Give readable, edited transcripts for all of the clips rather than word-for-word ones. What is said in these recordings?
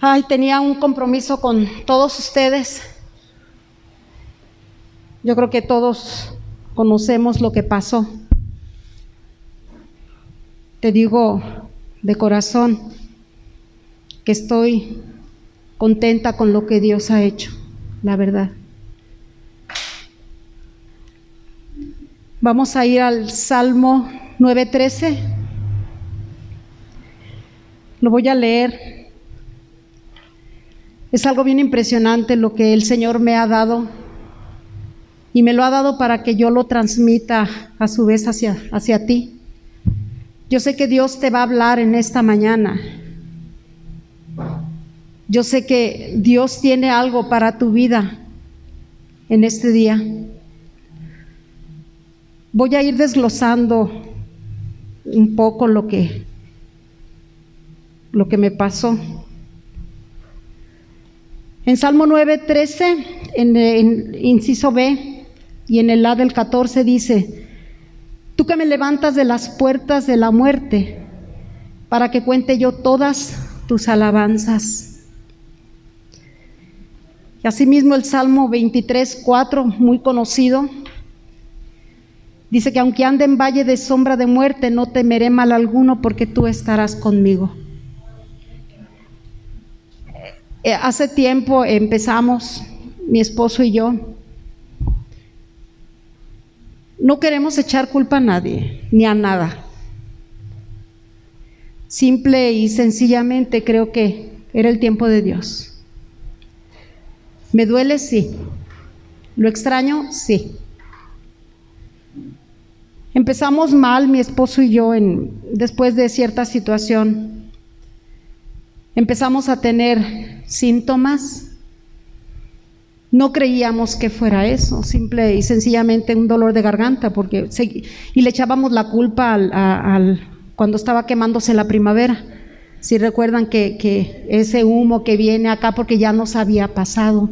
Ay, tenía un compromiso con todos ustedes. Yo creo que todos conocemos lo que pasó. Te digo de corazón que estoy contenta con lo que Dios ha hecho, la verdad. Vamos a ir al Salmo 9:13. Lo voy a leer. Es algo bien impresionante lo que el Señor me ha dado, y me lo ha dado para que yo lo transmita a su vez hacia ti. Yo sé que Dios te va a hablar en esta mañana. Yo sé que Dios tiene algo para tu vida en este día. Voy a ir desglosando un poco lo que me pasó. En Salmo 9:13, en inciso B y en el A del 14 dice: Tú que me levantas de las puertas de la muerte, para que cuente yo todas tus alabanzas. Y asimismo el Salmo 23:4, muy conocido, dice que aunque ande en valle de sombra de muerte, no temeré mal alguno, porque tú estarás conmigo. Hace tiempo empezamos, mi esposo y yo. No queremos echar culpa a nadie, ni a nada. Simple y sencillamente creo que era el tiempo de Dios. ¿Me duele? Sí. ¿Lo extraño? Sí. Empezamos mal, mi esposo y yo, después de cierta situación. Empezamos a tener síntomas. No creíamos que fuera eso, simple y sencillamente un dolor de garganta, y le echábamos la culpa cuando estaba quemándose la primavera. Si recuerdan que ese humo que viene acá, porque ya nos había pasado.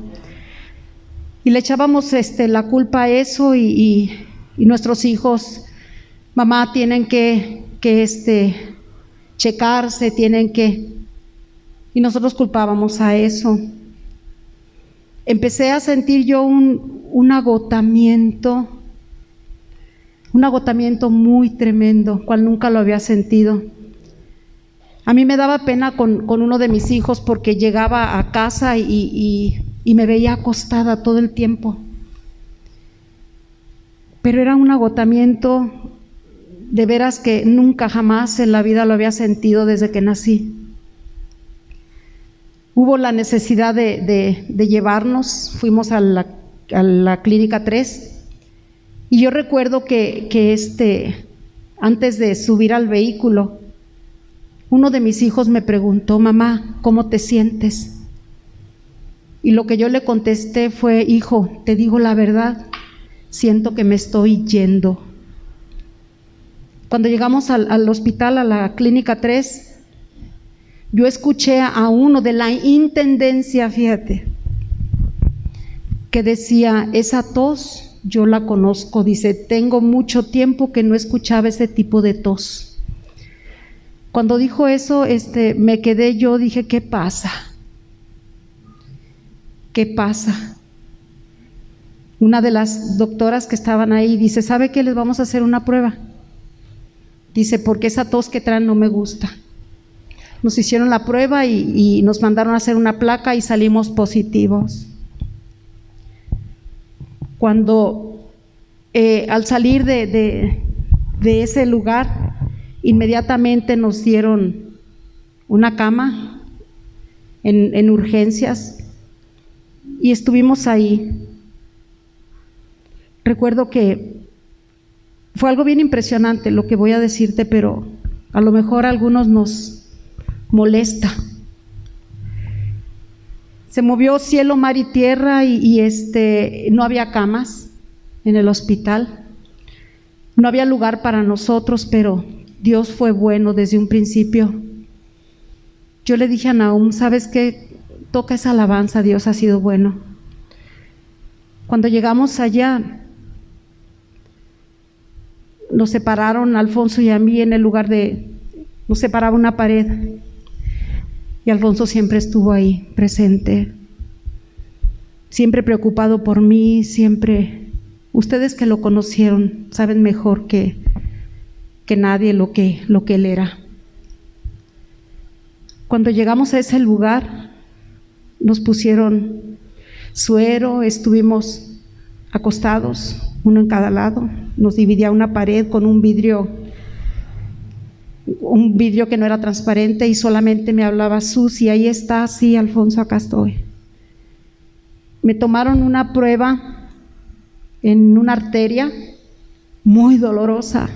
Y le echábamos la culpa a eso, y nuestros hijos, mamá, tienen que checarse, y nosotros culpábamos a eso. Empecé a sentir yo un agotamiento muy tremendo, cual nunca lo había sentido. A mí me daba pena con uno de mis hijos, porque llegaba a casa y me veía acostada todo el tiempo. Pero era un agotamiento de veras que nunca jamás en la vida lo había sentido desde que nací. Hubo la necesidad de llevarnos, fuimos a la Clínica 3, y yo recuerdo que antes de subir al vehículo, uno de mis hijos me preguntó: mamá, ¿cómo te sientes? Y lo que yo le contesté fue: hijo, te digo la verdad, siento que me estoy yendo. Cuando llegamos al hospital, a la Clínica 3, yo escuché a uno de la intendencia, fíjate, que decía: esa tos yo la conozco, dice, tengo mucho tiempo que no escuchaba ese tipo de tos. Cuando dijo eso, me quedé, yo dije: ¿qué pasa? ¿Qué pasa? Una de las doctoras que estaban ahí dice: ¿sabe qué? Les vamos a hacer una prueba. Dice: porque esa tos que traen no me gusta. Nos hicieron la prueba y nos mandaron a hacer una placa y salimos positivos. Cuando al salir de ese lugar, inmediatamente nos dieron una cama en urgencias y estuvimos ahí. Recuerdo que fue algo bien impresionante lo que voy a decirte, pero a lo mejor a algunos nos molesta. Se movió cielo, mar y tierra, y no había camas en el hospital, no había lugar para nosotros, pero Dios fue bueno desde un principio. Yo le dije a Nahum: ¿sabes qué? Toca esa alabanza, Dios ha sido bueno. Cuando llegamos allá, nos separaron, Alfonso y a mí, nos separaba una pared. Y Alfonso siempre estuvo ahí, presente, siempre preocupado por mí, siempre. Ustedes que lo conocieron saben mejor que nadie lo que él era. Cuando llegamos a ese lugar, nos pusieron suero, estuvimos acostados, uno en cada lado, nos dividía una pared con un vidrio que no era transparente y solamente me hablaba: Susi, ahí está, sí, Alfonso, acá estoy. Me tomaron una prueba en una arteria muy dolorosa,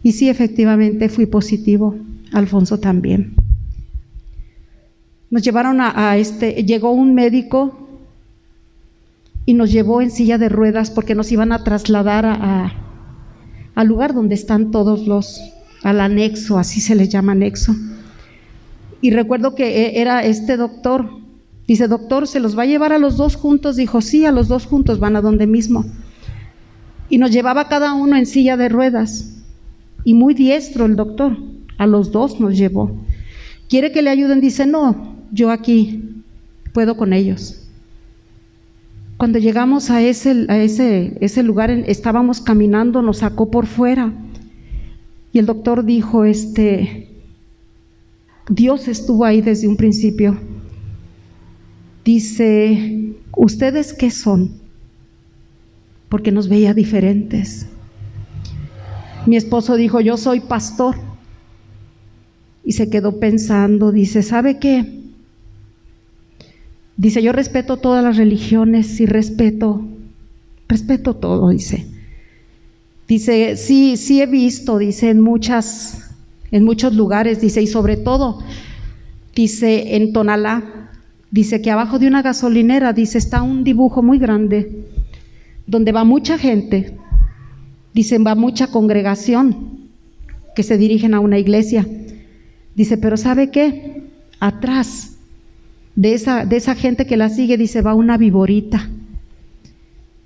y sí, efectivamente fui positivo, Alfonso también. Nos llevaron llegó un médico y nos llevó en silla de ruedas porque nos iban a trasladar al lugar donde están todos al anexo, así se les llama, anexo. Y recuerdo que era este doctor, dice: doctor, ¿se los va a llevar a los dos juntos? Dijo: sí, a los dos juntos, van a donde mismo. Y nos llevaba cada uno en silla de ruedas, y muy diestro el doctor, a los dos nos llevó. ¿Quiere que le ayuden? Dice: no, yo aquí puedo con ellos. Cuando llegamos a ese lugar, estábamos caminando, nos sacó por fuera y el doctor dijo: Dios estuvo ahí desde un principio. Dice: ¿ustedes qué son? Porque nos veía diferentes. Mi esposo dijo: yo soy pastor. Y se quedó pensando, dice: ¿sabe qué? Dice: yo respeto todas las religiones y respeto todo, dice. Dice: sí he visto, dice, en muchos lugares, dice, y sobre todo, dice, en Tonalá, dice que abajo de una gasolinera, dice, está un dibujo muy grande, donde va mucha gente, dice, va mucha congregación que se dirigen a una iglesia. Dice: pero ¿sabe qué? Atrás de esa gente que la sigue, dice, va una viborita.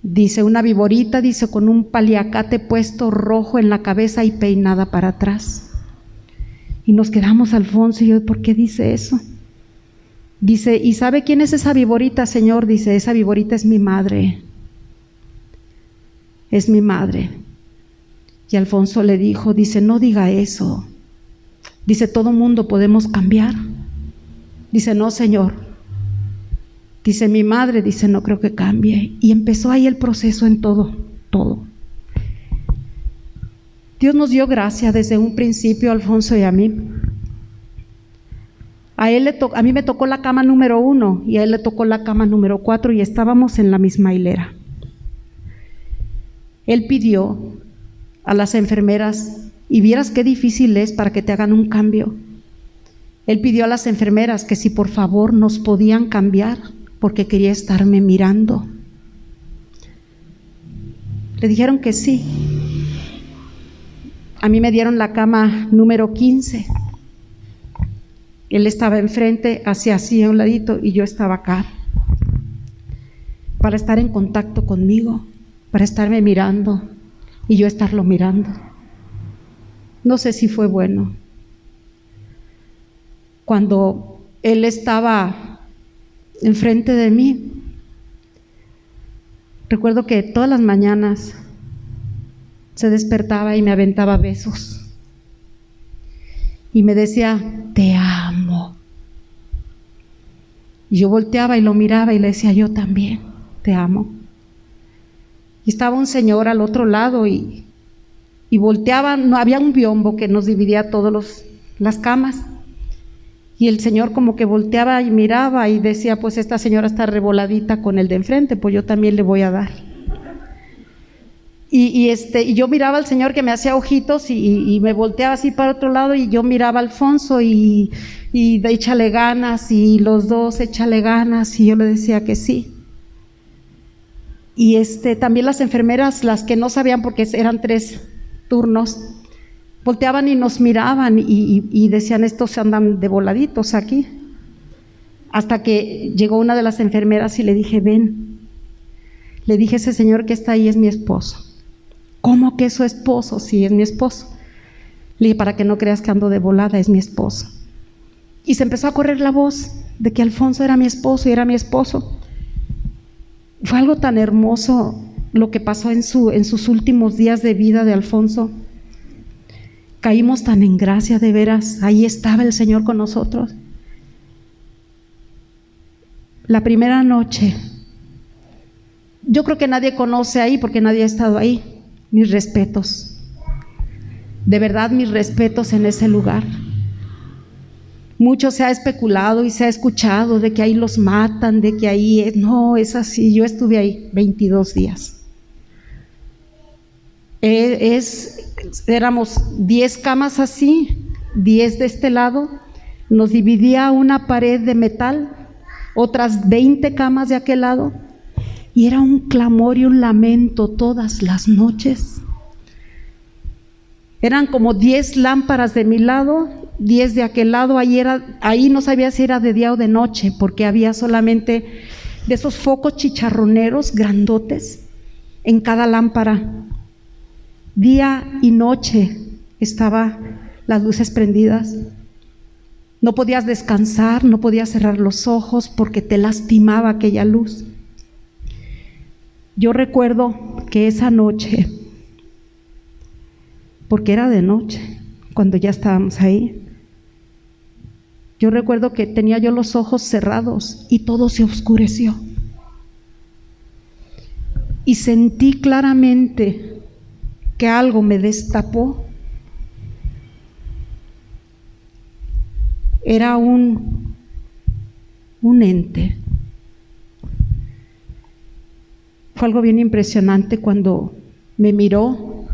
Dice: una viborita, dice, con un paliacate puesto rojo en la cabeza y peinada para atrás. Y nos quedamos, Alfonso y yo: ¿por qué dice eso? Dice: ¿y sabe quién es esa viborita, señor? Dice: esa viborita es mi madre. Es mi madre. Y Alfonso le dijo, dice: no diga eso. Dice: todo mundo podemos cambiar. Dice: no, señor. Dice: mi madre, dice, no creo que cambie. Y empezó ahí el proceso en todo. Dios nos dio gracia desde un principio, Alfonso y a mí. A mí me tocó la cama número 1 y a él le tocó la cama número 4 y estábamos en la misma hilera. Él pidió a las enfermeras, y vieras qué difícil es para que te hagan un cambio. Él pidió a las enfermeras que si por favor nos podían cambiar, porque quería estarme mirando. Le dijeron que sí. A mí me dieron la cama número 15. Él estaba enfrente, hacia así a un ladito, y yo estaba acá, para estar en contacto conmigo, para estarme mirando y yo estarlo mirando. No sé si fue bueno. Cuando él estaba enfrente de mí, recuerdo que todas las mañanas se despertaba y me aventaba besos y me decía: te amo. Y yo volteaba y lo miraba y le decía: yo también te amo. Y estaba un señor al otro lado y volteaba, no había un biombo que nos dividía todas las camas, y el señor como que volteaba y miraba y decía: pues esta señora está revoladita con el de enfrente, pues yo también le voy a dar. Y yo miraba al señor que me hacía ojitos y me volteaba así para otro lado, y yo miraba a Alfonso y échale ganas, y los dos échale ganas, y yo le decía que sí. Y también las enfermeras, las que no sabían, porque eran 3 turnos, volteaban y nos miraban y decían: estos andan de voladitos aquí. Hasta que llegó una de las enfermeras y le dije: ven. Le dije: ese señor que está ahí es mi esposo. ¿Cómo que es su esposo? Sí, es mi esposo. Le dije: para que no creas que ando de volada, es mi esposo. Y se empezó a correr la voz de que Alfonso era mi esposo y era mi esposo. Fue algo tan hermoso lo que pasó en sus últimos días de vida de Alfonso. Caímos tan en gracia, de veras. Ahí estaba el Señor con nosotros. La primera noche, yo creo que nadie conoce ahí porque nadie ha estado ahí. Mis respetos. De verdad, mis respetos en ese lugar. Mucho se ha especulado y se ha escuchado de que ahí los matan, de que ahí es. No, es así. Yo estuve ahí 22 días. Éramos 10 camas así, 10 de este lado. Nos dividía una pared de metal, otras 20 camas de aquel lado. Y era un clamor y un lamento todas las noches. Eran como 10 lámparas de mi lado, 10 de aquel lado. Ahí no sabía si era de día o de noche, porque había solamente de esos focos chicharroneros grandotes en cada lámpara. Día y noche estaban las luces prendidas. No podías descansar, no podías cerrar los ojos porque te lastimaba aquella luz. Yo recuerdo que esa noche, porque era de noche, cuando ya estábamos ahí, yo recuerdo que tenía yo los ojos cerrados y todo se oscureció. Y sentí claramente que algo me destapó. Era un ente. Fue algo bien impresionante cuando me miró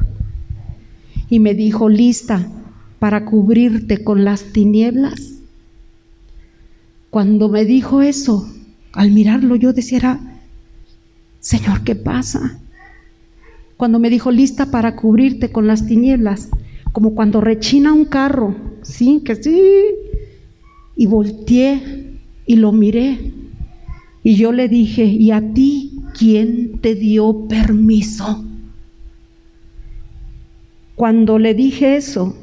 y me dijo: lista para cubrirte con las tinieblas. Cuando me dijo eso, al mirarlo yo decía: Señor, ¿qué pasa? Cuando me dijo: lista para cubrirte con las tinieblas, como cuando rechina un carro, sí, que sí. Y volteé y lo miré y yo le dije: ¿y a ti quién te dio permiso? Cuando le dije eso,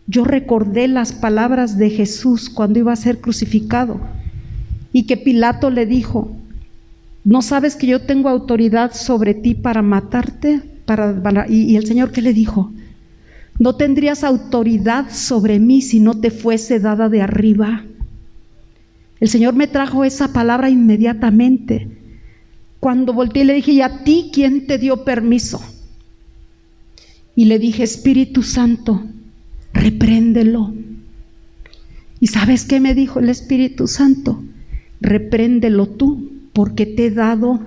yo recordé las palabras de Jesús cuando iba a ser crucificado y que Pilato le dijo: ¿no sabes que yo tengo autoridad sobre ti para matarte? Y el Señor, ¿qué le dijo? No tendrías autoridad sobre mí si no te fuese dada de arriba. El Señor me trajo esa palabra inmediatamente. Cuando volteé le dije: ¿y a ti quién te dio permiso? Y le dije: Espíritu Santo, repréndelo. ¿Y sabes qué me dijo el Espíritu Santo? Repréndelo tú, porque te he dado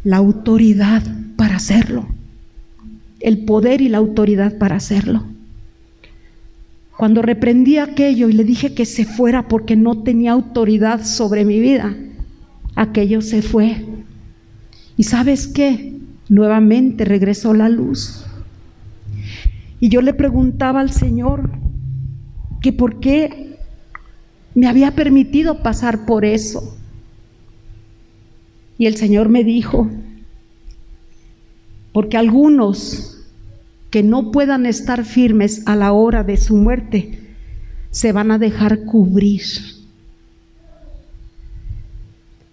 la autoridad para hacerlo. El poder y la autoridad para hacerlo. Cuando reprendí aquello y le dije que se fuera porque no tenía autoridad sobre mi vida, aquello se fue. ¿Y sabes qué? Nuevamente regresó la luz. Y yo le preguntaba al Señor que por qué me había permitido pasar por eso. Y el Señor me dijo: porque algunos que no puedan estar firmes a la hora de su muerte se van a dejar cubrir.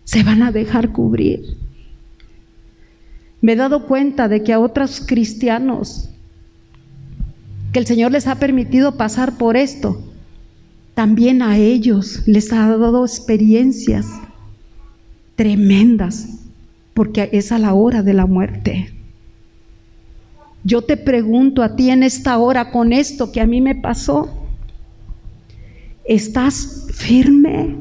Se van a dejar cubrir. Me he dado cuenta de que a otros cristianos que el Señor les ha permitido pasar por esto, también a ellos les ha dado experiencias tremendas, porque es a la hora de la muerte. Yo te pregunto a ti en esta hora, con esto que a mí me pasó, ¿estás firme?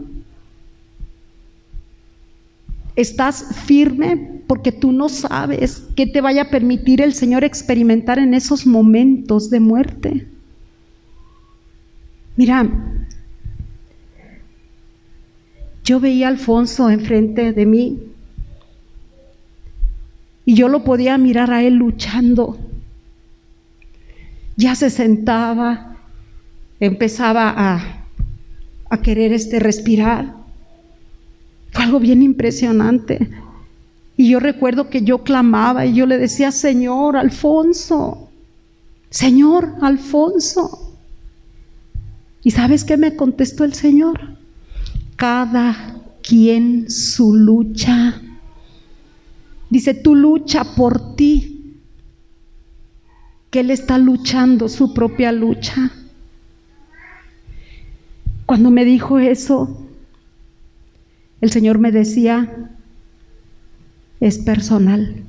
¿Estás firme? Porque tú no sabes qué te vaya a permitir el Señor experimentar en esos momentos de muerte. Mira, yo veía a Alfonso enfrente de mí y yo lo podía mirar a él luchando. Ya se sentaba, empezaba a querer respirar. Fue algo bien impresionante. Y yo recuerdo que yo clamaba y yo le decía: Señor Alfonso, Señor Alfonso. ¿Y sabes qué me contestó el Señor? cada quien su lucha. Dice, tú lucha por ti, que Él está luchando su propia lucha. Cuando me dijo eso, el Señor me decía, es personal.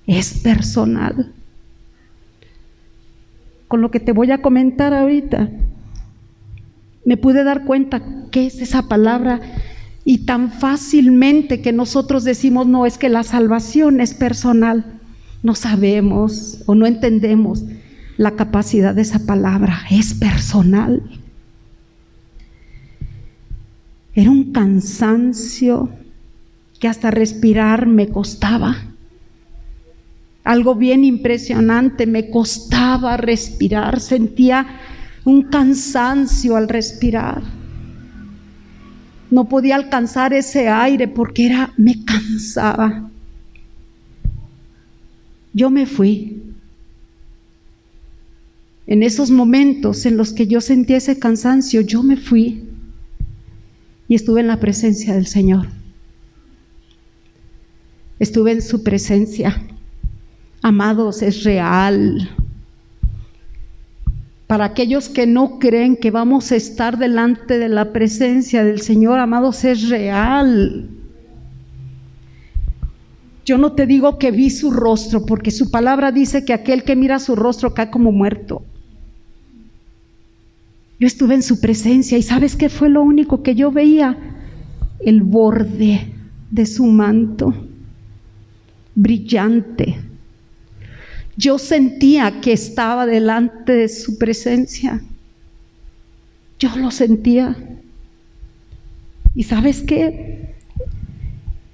Es personal. Con lo que te voy a comentar ahorita, me pude dar cuenta qué es esa palabra, y tan fácilmente que nosotros decimos, no, es que la salvación es personal. No sabemos o no entendemos la capacidad de esa palabra, es personal. Era un cansancio que hasta respirar me costaba. Algo bien impresionante, me costaba respirar, sentía un cansancio al respirar. No podía alcanzar ese aire porque me cansaba. Yo me fui. En esos momentos en los que yo sentía ese cansancio, yo me fui y estuve en la presencia del Señor. Estuve en su presencia. Amados, es real. Para aquellos que no creen que vamos a estar delante de la presencia del Señor, amados, es real. Yo no te digo que vi su rostro, porque su palabra dice que aquel que mira su rostro cae como muerto. Yo estuve en su presencia y ¿sabes qué fue lo único que yo veía? El borde de su manto, brillante. Yo sentía que estaba delante de su presencia. Yo lo sentía. ¿Y sabes qué?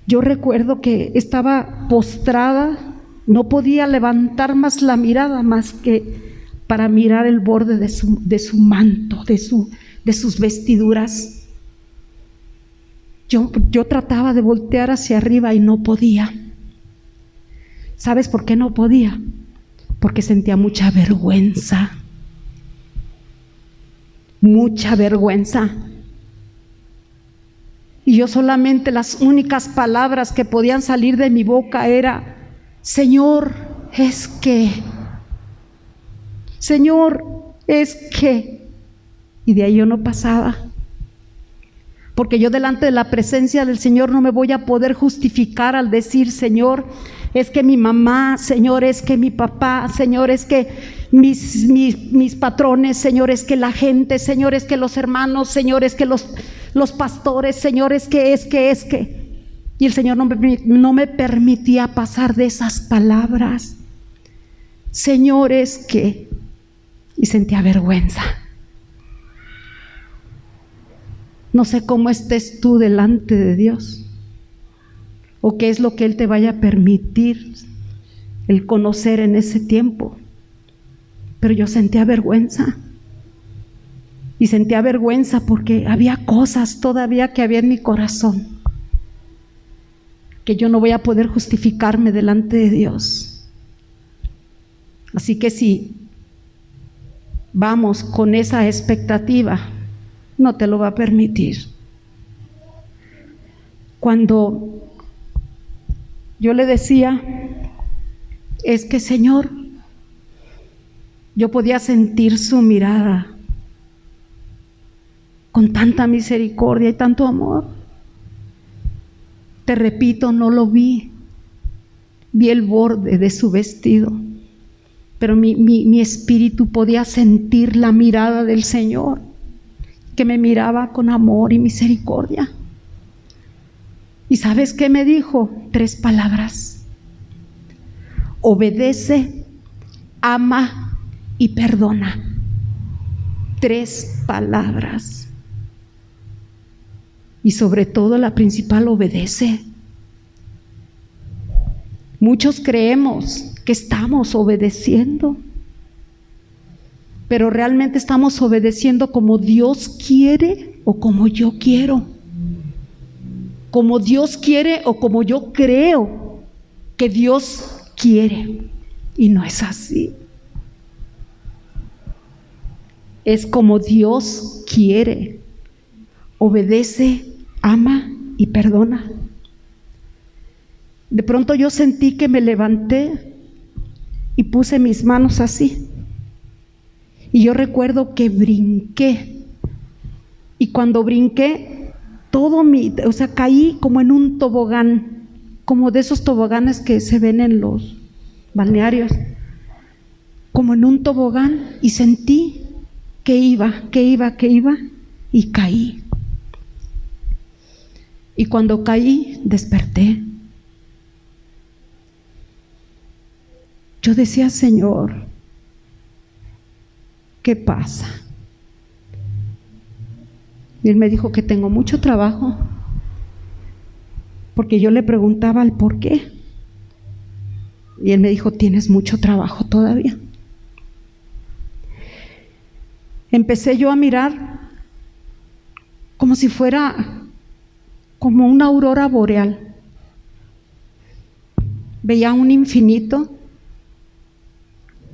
Yo recuerdo que estaba postrada, no podía levantar más la mirada más que para mirar el borde de su manto, de sus vestiduras. Yo trataba de voltear hacia arriba y no podía. ¿Sabes por qué no podía? Porque sentía mucha vergüenza. Mucha vergüenza. Y yo solamente, las únicas palabras que podían salir de mi boca era: Señor, es que. Señor, es que. Y de ahí yo no pasaba. Porque yo delante de la presencia del Señor no me voy a poder justificar al decir: Señor, es que mi mamá, Señor, es que mi papá, Señor, es que mis patrones, Señor, es que la gente, Señor, es que los hermanos, Señor, es que los pastores, Señor, es que. Y el Señor no me permitía pasar de esas palabras. Señor, es que. Y sentía vergüenza. No sé cómo estés tú delante de Dios, o qué es lo que Él te vaya a permitir el conocer en ese tiempo. Pero yo sentía vergüenza. Y sentía vergüenza porque había cosas todavía que había en mi corazón que yo no voy a poder justificarme delante de Dios. Así que si vamos con esa expectativa, no te lo va a permitir. Cuando yo le decía: es que, Señor, yo podía sentir su mirada con tanta misericordia y tanto amor. Te repito, no lo vi. Vi el borde de su vestido, pero mi espíritu podía sentir la mirada del Señor, que me miraba con amor y misericordia. ¿Y sabes qué me dijo? 3 palabras: obedece, ama y perdona. 3 palabras. Y sobre todo la principal: obedece. Muchos creemos que estamos obedeciendo, pero realmente estamos obedeciendo como Dios quiere o como yo quiero, como Dios quiere o como yo creo que Dios quiere. Y no es así. Es como Dios quiere, obedece, ama y perdona. De pronto yo sentí que me levanté y puse mis manos así. Y yo recuerdo que brinqué. Y cuando brinqué, caí como en un tobogán, como de esos toboganes que se ven en los balnearios, como en un tobogán, y sentí que iba, y caí. Y cuando caí, desperté. Yo decía, Señor, ¿qué pasa? Y Él me dijo que tengo mucho trabajo, porque yo le preguntaba el por qué. Y Él me dijo, tienes mucho trabajo todavía. Empecé yo a mirar como si fuera como una aurora boreal. Veía un infinito,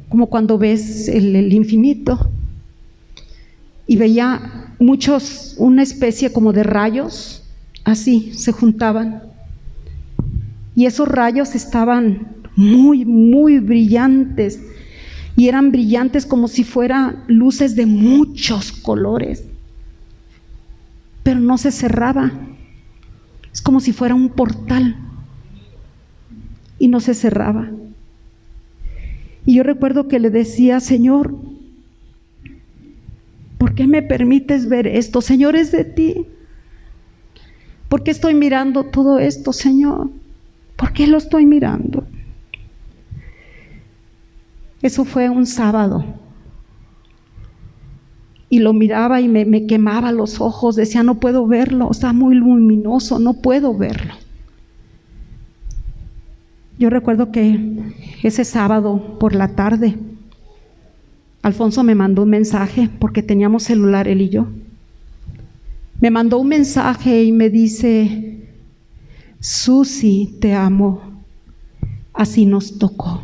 como cuando ves el infinito, y veía una especie como de rayos, así se juntaban, y esos rayos estaban muy, muy brillantes, y eran brillantes como si fueran luces de muchos colores, pero no se cerraba. Es como si fuera un portal y no se cerraba. Y yo recuerdo que le decía, Señor, ¿por qué me permites ver esto? Señor, es de ti. ¿Por qué estoy mirando todo esto, Señor? ¿Por qué lo estoy mirando? Eso fue un sábado. Y lo miraba y me quemaba los ojos. Decía, no puedo verlo, está muy luminoso, no puedo verlo. Yo recuerdo que ese sábado por la tarde, Alfonso me mandó un mensaje, porque teníamos celular él y yo. Me mandó un mensaje y me dice, Susi, te amo, así nos tocó.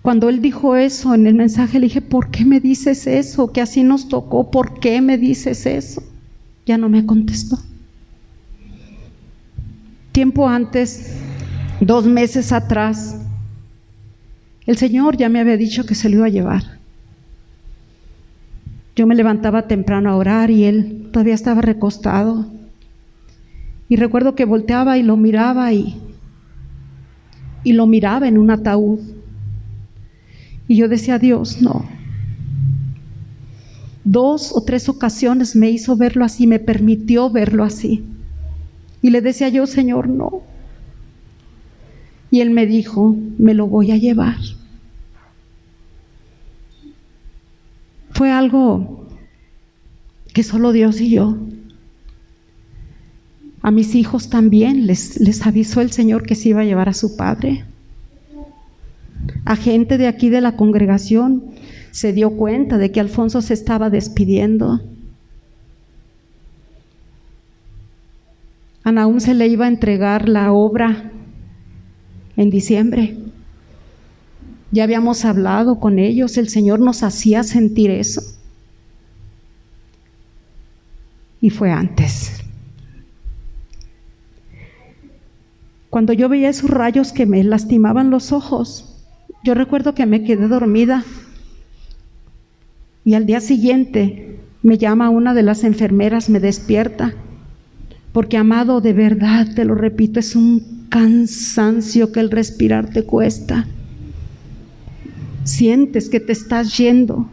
Cuando él dijo eso en el mensaje, le dije, ¿por qué me dices eso? Que así nos tocó, ¿por qué me dices eso? Ya no me contestó. Tiempo antes, 2 meses atrás, el Señor ya me había dicho que se lo iba a llevar. Yo me levantaba temprano a orar y Él todavía estaba recostado. Y recuerdo que volteaba y lo miraba y lo miraba en un ataúd. Y yo decía, Dios, no. 2 o 3 ocasiones me hizo verlo así, me permitió verlo así. Y le decía yo, Señor, no. Y Él me dijo, me lo voy a llevar. Fue algo que solo Dios y yo. A mis hijos también les avisó el Señor que se iba a llevar a su padre. A gente de aquí de la congregación se dio cuenta de que Alfonso se estaba despidiendo. A Nahum se le iba a entregar la obra en diciembre. Ya habíamos hablado con ellos, el Señor nos hacía sentir eso. Y fue antes. Cuando yo veía esos rayos que me lastimaban los ojos, yo recuerdo que me quedé dormida. Y al día siguiente me llama una de las enfermeras, me despierta. Porque, amado, de verdad, te lo repito, es un cansancio que el respirar te cuesta. Sientes que te estás yendo.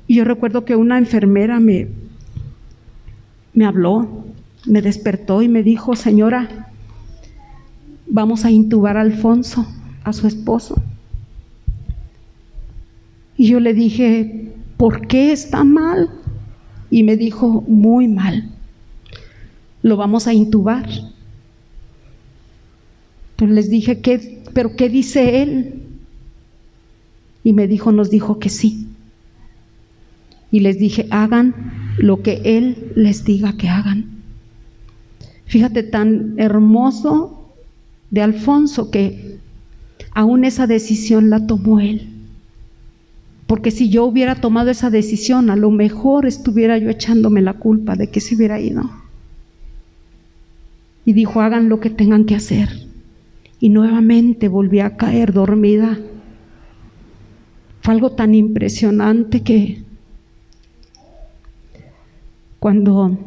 Y yo recuerdo que una enfermera me habló, me despertó y me dijo, señora, vamos a intubar a Alfonso, a su esposo. Y yo le dije, ¿por qué está mal? Y me dijo, muy mal. Lo vamos a intubar. Entonces les dije, ¿pero qué dice él? Y me dijo, nos dijo que sí. Y les dije, hagan lo que él les diga que hagan. Fíjate, tan hermoso de Alfonso que aún esa decisión la tomó él. Porque si yo hubiera tomado esa decisión, a lo mejor estuviera yo echándome la culpa de que se hubiera ido. Y dijo, hagan lo que tengan que hacer. Y nuevamente volví a caer dormida. Fue algo tan impresionante que cuando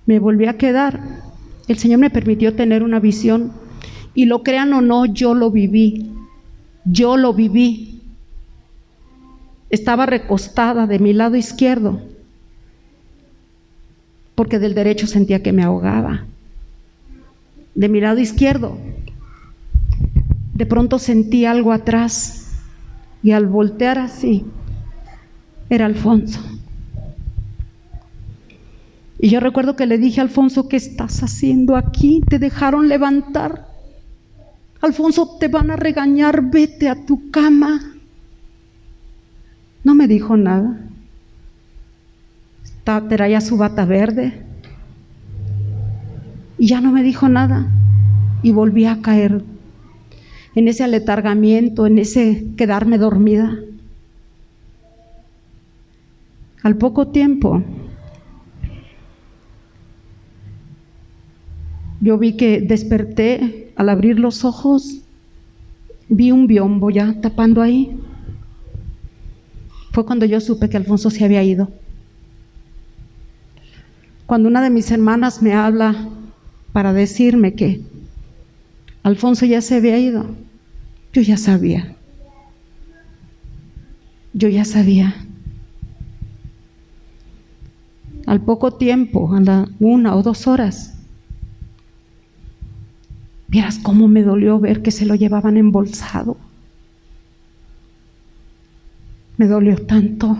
me volví a quedar, el Señor me permitió tener una visión. Y lo crean o no, yo lo viví. Yo lo viví. Estaba recostada de mi lado izquierdo, porque del derecho sentía que me ahogaba. De mi lado izquierdo, de pronto sentí algo atrás, y al voltear así, era Alfonso. Y yo recuerdo que le dije a Alfonso, ¿qué estás haciendo aquí? Te dejaron levantar. Alfonso, te van a regañar, vete a tu cama. No me dijo nada. Traía su bata verde y ya no me dijo nada. Y volví a caer en ese aletargamiento, en ese quedarme dormida. Al poco tiempo, yo vi que desperté. Al abrir los ojos, vi un biombo ya tapando ahí. Fue cuando yo supe que Alfonso se había ido. Cuando una de mis hermanas me habla para decirme que Alfonso ya se había ido, yo ya sabía. Yo ya sabía. Al poco tiempo, a la 1 o 2 horas, vieras cómo me dolió ver que se lo llevaban embolsado. Me dolió tanto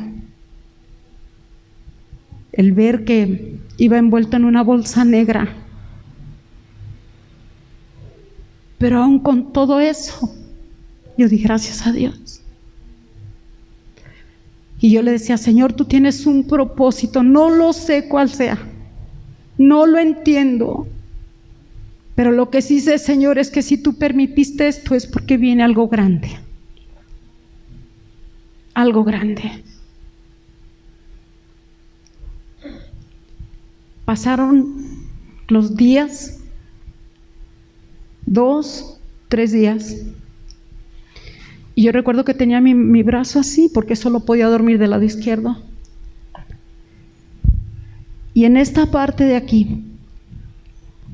el ver que iba envuelto en una bolsa negra. Pero aún con todo eso, yo di gracias a Dios. Y yo le decía, Señor, tú tienes un propósito, no lo sé cuál sea, no lo entiendo. Pero lo que sí sé, Señor, es que si tú permitiste esto es porque viene algo grande. Algo grande. Pasaron los días, 2, 3 días. Y yo recuerdo que tenía mi brazo así, porque solo podía dormir del lado izquierdo. Y en esta parte de aquí,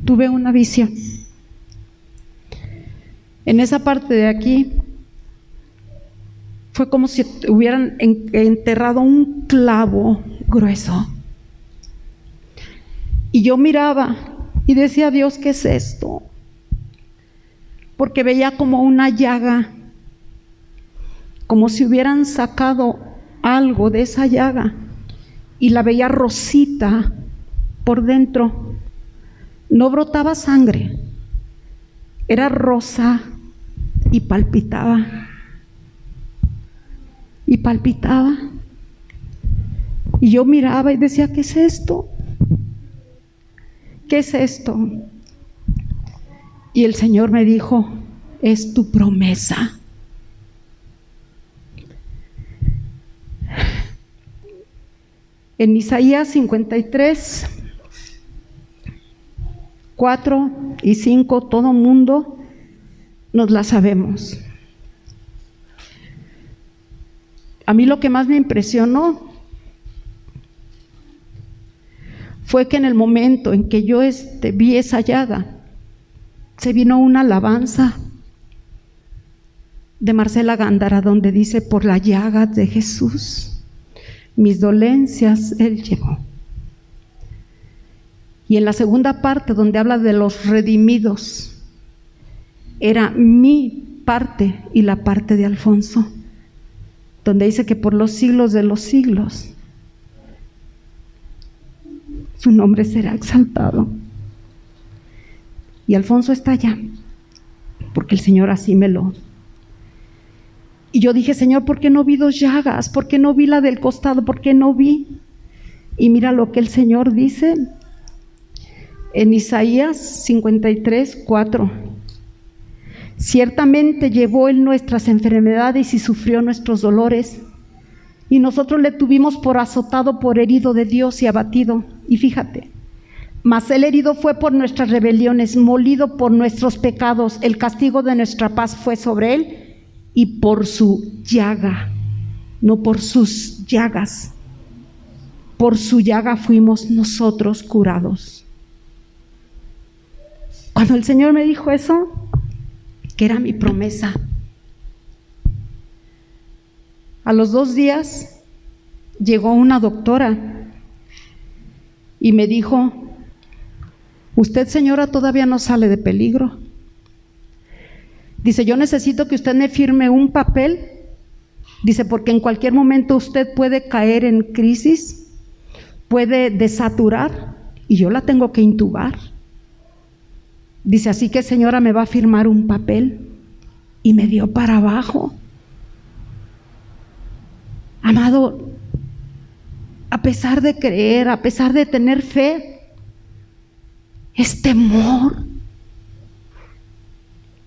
tuve una visión. En esa parte de aquí fue como si hubieran enterrado un clavo grueso. Y yo miraba y decía, Dios, ¿qué es esto? Porque veía como una llaga, como si hubieran sacado algo de esa llaga, y la veía rosita por dentro. No brotaba sangre, era rosa y palpitaba. Y palpitaba. Y yo miraba y decía, ¿qué es esto? ¿Qué es esto? Y el Señor me dijo, es tu promesa. En Isaías 53, 4 y 5, todo mundo nos la sabemos. A mí lo que más me impresionó fue que en el momento en que yo vi esa llaga, se vino una alabanza de Marcela Gándara donde dice, por la llaga de Jesús, mis dolencias Él llevó. Y en la segunda parte, donde habla de los redimidos, era mi parte y la parte de Alfonso, donde dice que por los siglos de los siglos su nombre será exaltado. Y Alfonso está allá, porque el Señor así me lo... Y yo dije, Señor, ¿por qué no vi 2 llagas? ¿Por qué no vi la del costado? ¿Por qué no vi? Y mira lo que el Señor dice en Isaías 53, 4. Ciertamente llevó Él nuestras enfermedades y sufrió nuestros dolores. Y nosotros le tuvimos por azotado, por herido de Dios y abatido. Y fíjate, mas Él herido fue por nuestras rebeliones, molido por nuestros pecados. El castigo de nuestra paz fue sobre Él, y por su llaga, no por sus llagas, por su llaga fuimos nosotros curados. Cuando el Señor me dijo eso, que era mi promesa, a los 2 días llegó una doctora y me dijo: usted, señora, todavía no sale de peligro. Dice, yo necesito que usted me firme un papel, dice, porque en cualquier momento usted puede caer en crisis, puede desaturar y yo la tengo que intubar. Dice, así que, señora, me va a firmar un papel. Y me dio para abajo. Amado, a pesar de creer, a pesar de tener fe, es temor.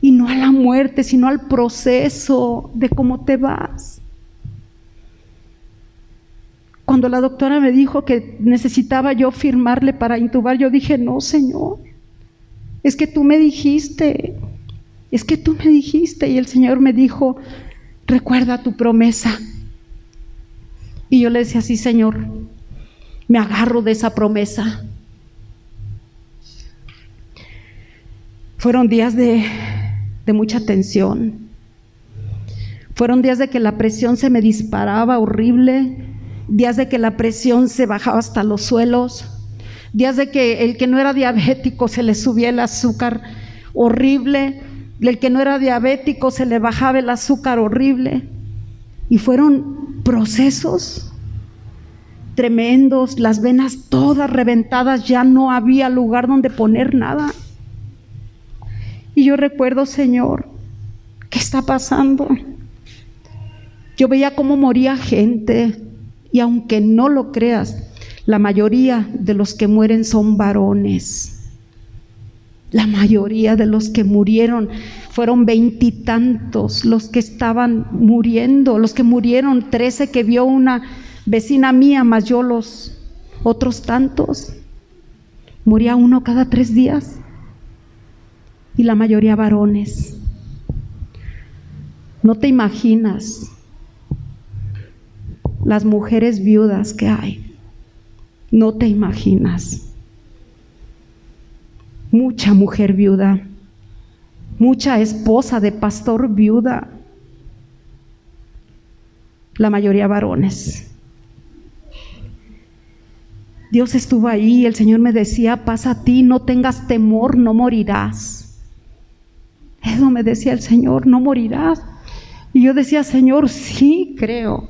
Y no a la muerte, sino al proceso de cómo te vas. Cuando la doctora me dijo que necesitaba yo firmarle para intubar, yo dije, no, Señor, es que tú me dijiste, es que tú me dijiste. Y el Señor me dijo, recuerda tu promesa. Y yo le decía, sí, Señor, me agarro de esa promesa. Fueron días de mucha tensión. Fueron días de que la presión se me disparaba horrible, días de que la presión se bajaba hasta los suelos, días de que el que no era diabético se le subía el azúcar horrible, el que no era diabético se le bajaba el azúcar horrible. Y fueron procesos tremendos, las venas todas reventadas, ya no había lugar donde poner nada. Y yo recuerdo, Señor, ¿qué está pasando? Yo veía cómo moría gente, y aunque no lo creas, la mayoría de los que mueren son varones. La mayoría de los que murieron, fueron 20 y tantos los que estaban muriendo, los que murieron, 13 que vio una vecina mía, más yo los otros tantos. Moría uno cada 3 días. Y la mayoría varones. No te imaginas las mujeres viudas que hay. No te imaginas. Mucha mujer viuda, mucha esposa de pastor viuda, la mayoría varones. Dios estuvo ahí, el Señor me decía, pasa a ti, no tengas temor, no morirás. Eso me decía el Señor, no morirás. Y yo decía, Señor, sí creo.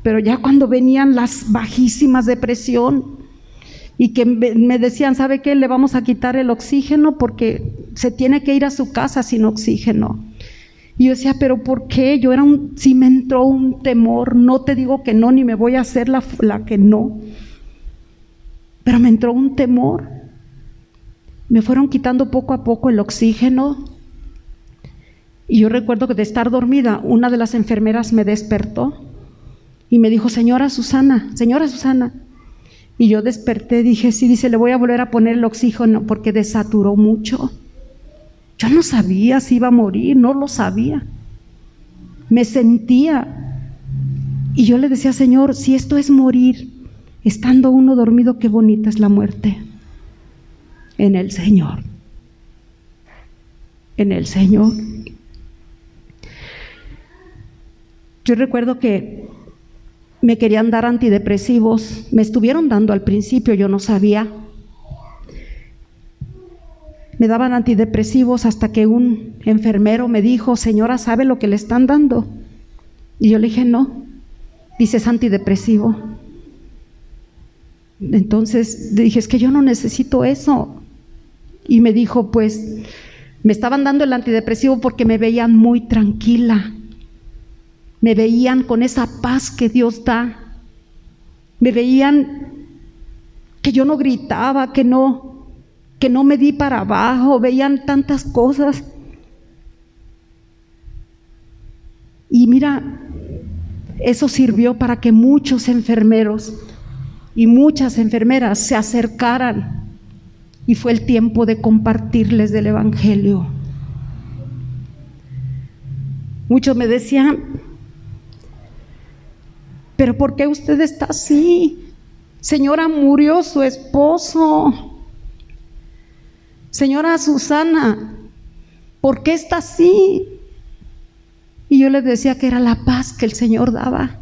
Pero ya cuando venían las bajísimas de presión y que me decían, ¿sabe qué? Le vamos a quitar el oxígeno porque se tiene que ir a su casa sin oxígeno. Y yo decía, ¿pero por qué? Sí me entró un temor, no te digo que no, ni me voy a hacer la que no. Pero me entró un temor. Me fueron quitando poco a poco el oxígeno. Y yo recuerdo que de estar dormida, una de las enfermeras me despertó y me dijo, señora Susana. Y yo desperté, dije, sí, dice, le voy a volver a poner el oxígeno porque desaturó mucho. Yo no sabía si iba a morir, no lo sabía. Me sentía. Y yo le decía, Señor, si esto es morir, estando uno dormido, qué bonita es la muerte. En el Señor. En el Señor. Yo recuerdo que me querían dar antidepresivos, me estuvieron dando al principio, yo no sabía. Me daban antidepresivos hasta que un enfermero me dijo, señora, ¿sabe lo que le están dando? Y yo le dije, no. Dice, es antidepresivo. Entonces dije, es que yo no necesito eso. Y me dijo, pues, me estaban dando el antidepresivo porque me veían muy tranquila. Me veían con esa paz que Dios da. Me veían que yo no gritaba, que no me di para abajo. Veían tantas cosas. Y mira, eso sirvió para que muchos enfermeros y muchas enfermeras se acercaran, y fue el tiempo de compartirles del Evangelio. Muchos me decían: ¿pero por qué usted está así? Señora, murió su esposo. Señora Susana, ¿por qué está así? Y yo les decía que era la paz que el Señor daba.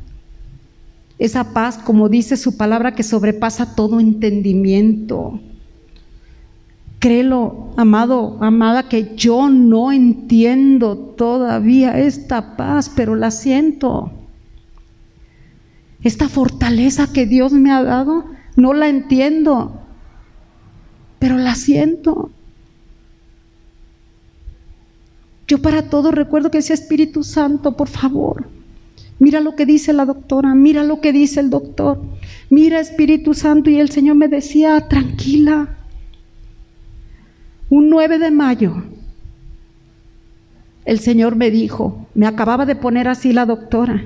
Esa paz, como dice su palabra, que sobrepasa todo entendimiento. Créelo, amado, amada, que yo no entiendo todavía esta paz, pero la siento. Esta fortaleza que Dios me ha dado, no la entiendo, pero la siento. Yo para todo recuerdo que decía: Espíritu Santo, por favor, mira lo que dice la doctora, mira lo que dice el doctor, mira, Espíritu Santo. Y el Señor me decía: tranquila. Un 9 de mayo, el Señor me dijo, me acababa de poner así la doctora,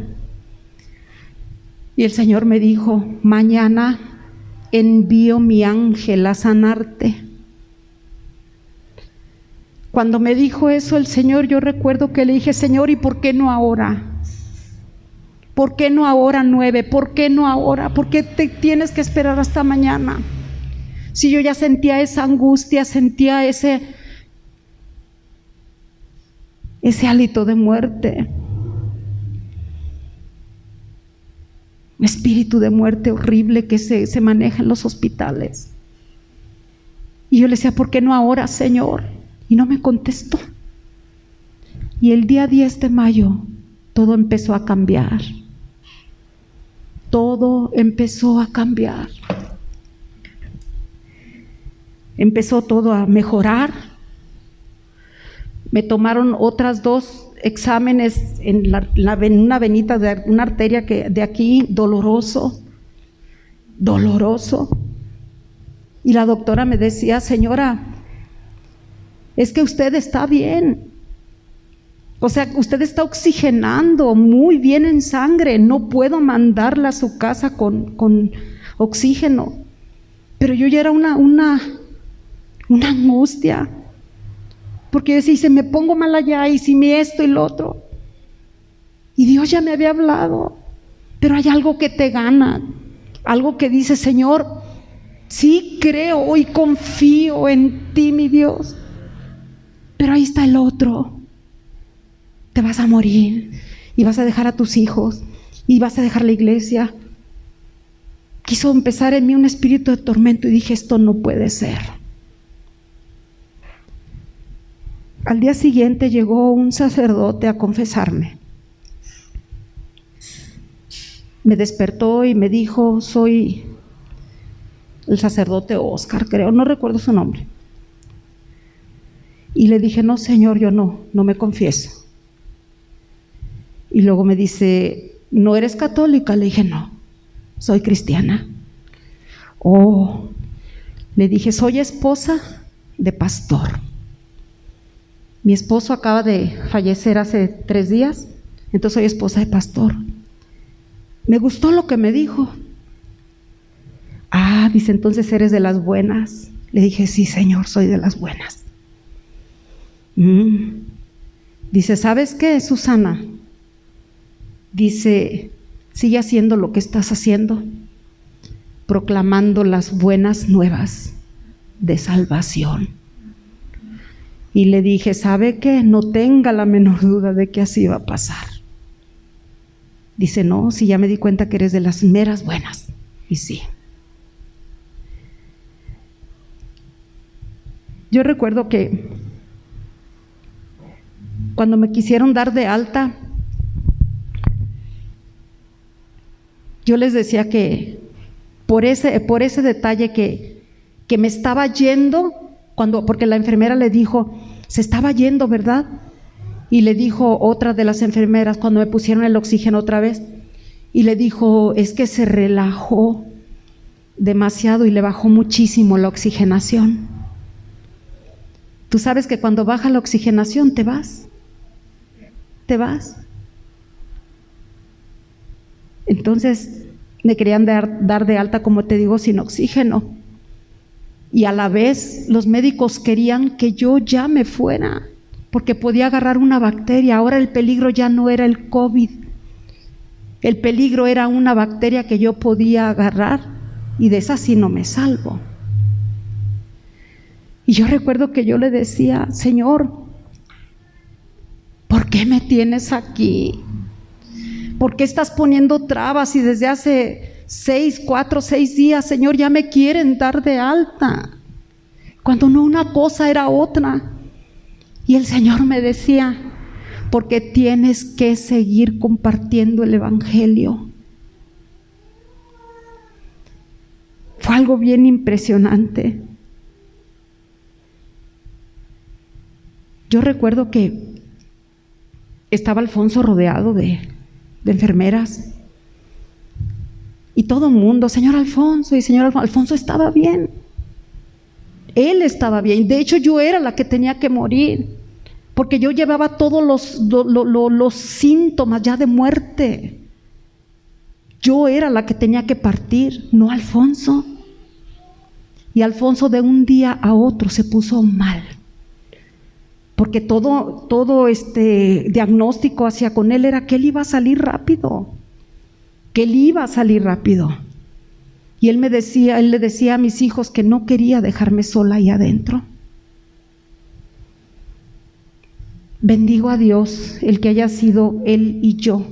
y el Señor me dijo: mañana envío mi ángel a sanarte. Cuando me dijo eso el Señor, yo recuerdo que le dije: Señor, ¿y por qué no ahora? ¿Por qué no ahora 9? ¿Por qué no ahora? ¿Por qué te tienes que esperar hasta mañana? Si yo ya sentía esa angustia, sentía ese hálito de muerte, un espíritu de muerte horrible que se maneja en los hospitales. Y yo le decía: ¿por qué no ahora, Señor? Y no me contestó. Y el día 10 de mayo todo empezó a cambiar. Todo empezó a cambiar. Empezó todo a mejorar. Me tomaron otras 2 exámenes en una venita de una arteria que de aquí, doloroso. Y la doctora me decía: señora, es que usted está bien. O sea, usted está oxigenando muy bien en sangre. No puedo mandarla a su casa con oxígeno. Pero yo ya era una angustia, porque yo decía: ¿y si me pongo mal allá? ¿Y si me esto y lo otro? Y Dios ya me había hablado, pero hay algo que te gana, algo que dice: Señor, sí creo y confío en ti, mi Dios, pero ahí está el otro. Te vas a morir y vas a dejar a tus hijos y vas a dejar la iglesia. Quiso empezar en mí un espíritu de tormento y dije: esto no puede ser. Al día siguiente llegó un sacerdote a confesarme. Me despertó y me dijo: soy el sacerdote Oscar, creo, no recuerdo su nombre. Y le dije: no, Señor, yo no me confieso. Y luego me dice: ¿no eres católica? Le dije: no, soy cristiana. Oh, le dije: soy esposa de pastor. Mi esposo acaba de fallecer hace 3 días, entonces soy esposa de pastor. Me gustó lo que me dijo. Ah, dice: entonces eres de las buenas. Le dije: sí, Señor, soy de las buenas. Dice: ¿sabes qué, Susana? Dice: sigue haciendo lo que estás haciendo, proclamando las buenas nuevas de salvación. Y le dije: ¿sabe qué? No tenga la menor duda de que así va a pasar. Dice: no, si ya me di cuenta que eres de las meras buenas. Y sí. Yo recuerdo que cuando me quisieron dar de alta, yo les decía que por ese detalle que me estaba yendo, porque la enfermera le dijo: se estaba yendo, ¿verdad? Y le dijo otra de las enfermeras cuando me pusieron el oxígeno otra vez, y le dijo: es que se relajó demasiado y le bajó muchísimo la oxigenación. Tú sabes que cuando baja la oxigenación te vas. Entonces me querían dar de alta, como te digo, sin oxígeno. Y a la vez los médicos querían que yo ya me fuera, porque podía agarrar una bacteria. Ahora el peligro ya no era el COVID. El peligro era una bacteria que yo podía agarrar, y de esa sí no me salvo. Y yo recuerdo que yo le decía: Señor, ¿por qué me tienes aquí? ¿Por qué estás poniendo trabas? Y desde hace 4 o 6 días, Señor, ya me quieren dar de alta, cuando no una cosa era otra. Y el Señor me decía: porque tienes que seguir compartiendo el Evangelio. Fue algo bien impresionante. Yo recuerdo que estaba Alfonso rodeado de enfermeras, y todo el mundo: señor Alfonso, y señor Alfonso. Alfonso estaba bien, él estaba bien. De hecho, yo era la que tenía que morir, porque yo llevaba todos los síntomas ya de muerte. Yo era la que tenía que partir, no Alfonso. Y Alfonso de un día a otro se puso mal, porque todo diagnóstico hacia con él era que él iba a salir rápido, que él iba a salir rápido. Y él le decía a mis hijos que no quería dejarme sola ahí adentro. Bendigo a Dios el que haya sido él y yo,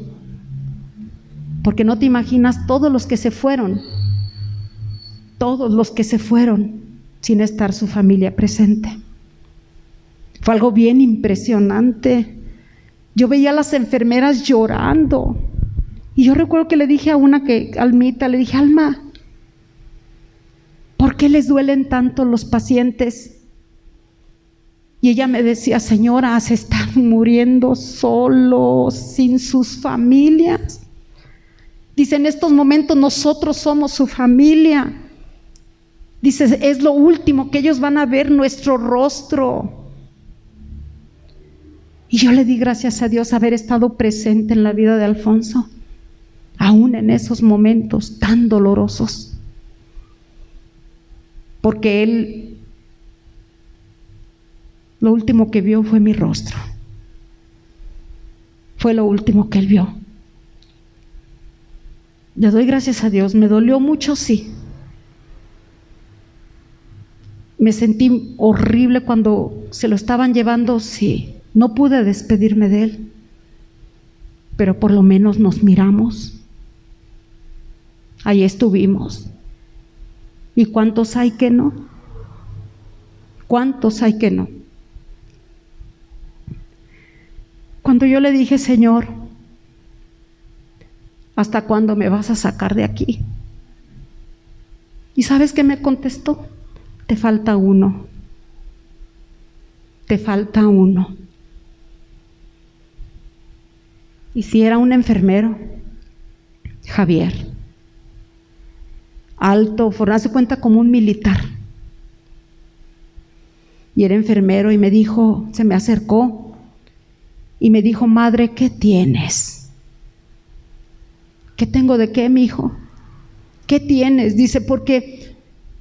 porque no te imaginas todos los que se fueron sin estar su familia presente. Fue algo bien impresionante. Yo veía a las enfermeras llorando, y yo recuerdo que le dije a una Almita, le dije: Alma, ¿por qué les duelen tanto los pacientes? Y ella me decía: señora, se están muriendo solos, sin sus familias. Dice: en estos momentos nosotros somos su familia. Dice: es lo último que ellos van a ver, nuestro rostro. Y yo le di gracias a Dios haber estado presente en la vida de Alfonso, aún en esos momentos tan dolorosos, porque él lo último que vio fue mi rostro. Fue lo último que él vio. Le doy gracias a Dios. Me dolió mucho, sí. Me sentí horrible cuando se lo estaban llevando, sí. No pude despedirme de él, pero por lo menos nos miramos. Ahí estuvimos. ¿Y cuántos hay que no? ¿Cuántos hay que no? Cuando yo le dije: Señor, ¿hasta cuándo me vas a sacar de aquí? ¿Y sabes qué me contestó? Te falta uno. Te falta uno. Y si era un enfermero, Javier, alto, hace cuenta como un militar. Y era enfermero, y me dijo, se me acercó y me dijo: madre, ¿qué tienes? ¿Qué tengo de qué, mi hijo? ¿Qué tienes? Dice: porque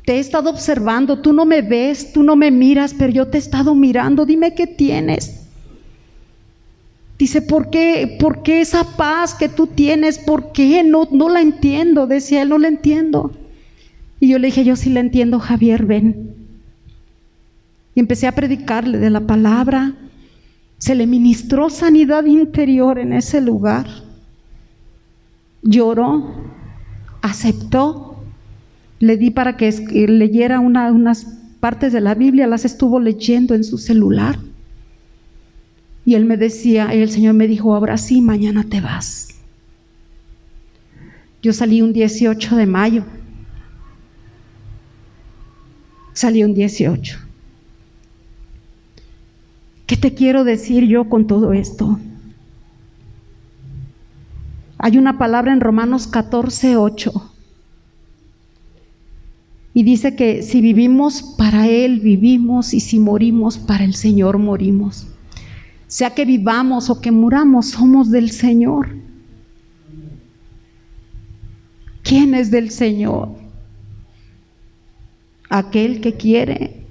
te he estado observando, tú no me ves, tú no me miras, pero yo te he estado mirando, dime qué tienes. Dice: ¿por qué esa paz que tú tienes? ¿Por qué? No la entiendo, decía él, no la entiendo. Y yo le dije: yo sí la entiendo, Javier, ven. Y empecé a predicarle de la palabra. Se le ministró sanidad interior en ese lugar. Lloró, aceptó. Le di para que leyera unas partes de la Biblia, las estuvo leyendo en su celular. Y él me decía, el Señor me dijo: ahora sí, mañana te vas. Yo salí un 18 de mayo. Salí un 18. ¿Qué te quiero decir yo con todo esto? Hay una palabra en Romanos 14:8. Y dice que si vivimos para Él, vivimos, y si morimos para el Señor, morimos. Sea que vivamos o que muramos, somos del Señor. ¿Quién es del Señor? Aquel que quiere.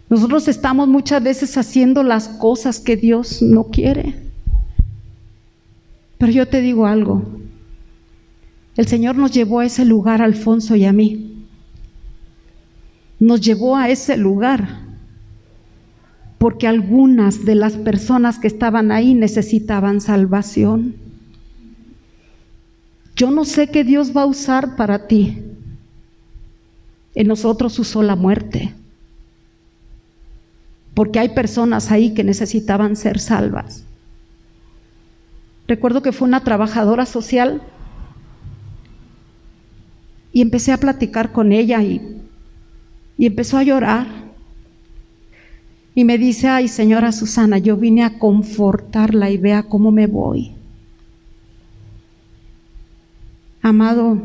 Nosotros estamos muchas veces haciendo las cosas que Dios no quiere. Pero yo te digo algo. El Señor nos llevó a ese lugar, a Alfonso y a mí. Nos llevó a ese lugar porque algunas de las personas que estaban ahí necesitaban salvación. Yo no sé qué Dios va a usar para ti. En nosotros usó la muerte, porque hay personas ahí que necesitaban ser salvas. Recuerdo que fue una trabajadora social y empecé a platicar con ella y empezó a llorar y me dice: ay, señora Susana, yo vine a confortarla y vea cómo me voy. Amado,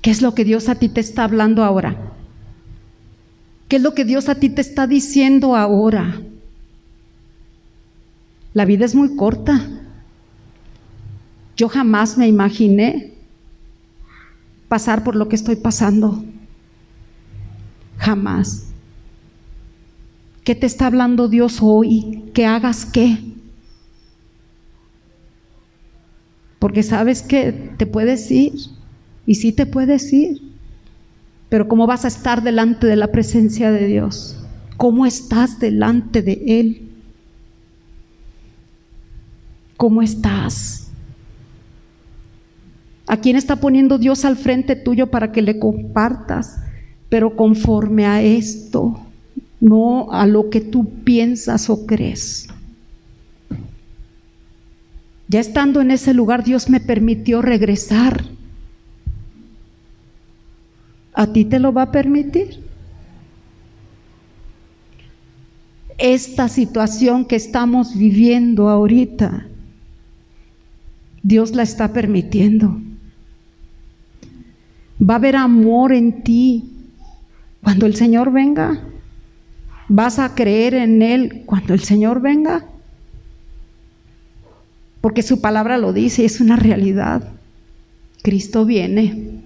¿qué es lo que Dios a ti te está hablando ahora? ¿Qué es lo que Dios a ti te está diciendo ahora? La vida es muy corta. Yo jamás me imaginé pasar por lo que estoy pasando. Jamás. ¿Qué te está hablando Dios hoy? ¿Que hagas qué? Porque sabes que te puedes ir, y sí te puedes ir, pero ¿cómo vas a estar delante de la presencia de Dios? ¿Cómo estás delante de Él? ¿Cómo estás? ¿A quién está poniendo Dios al frente tuyo para que le compartas? Pero conforme a esto, no a lo que tú piensas o crees. Ya estando en ese lugar, Dios me permitió regresar. ¿A ti te lo va a permitir? Esta situación que estamos viviendo ahorita, Dios la está permitiendo. Va a haber amor en ti cuando el Señor venga. ¿Vas a creer en Él cuando el Señor venga? Porque su palabra lo dice, es una realidad. Cristo viene.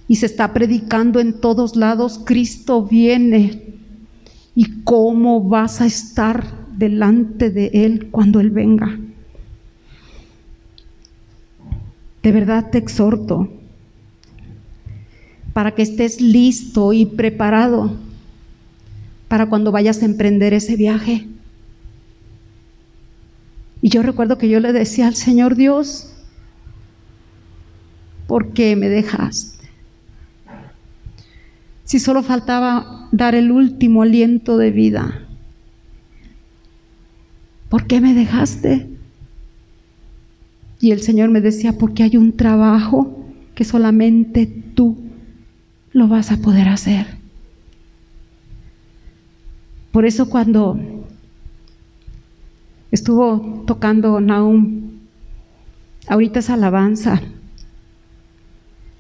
Y se está predicando en todos lados: Cristo viene. ¿Y cómo vas a estar delante de Él cuando Él venga? De verdad te exhorto para que estés listo y preparado para cuando vayas a emprender ese viaje. Y yo recuerdo que yo le decía al Señor: Dios, ¿por qué me dejaste? Si solo faltaba dar el último aliento de vida, ¿por qué me dejaste? Y el Señor me decía: porque hay un trabajo que solamente tú lo vas a poder hacer. Por eso cuando estuvo tocando Nahum, ahorita esa alabanza,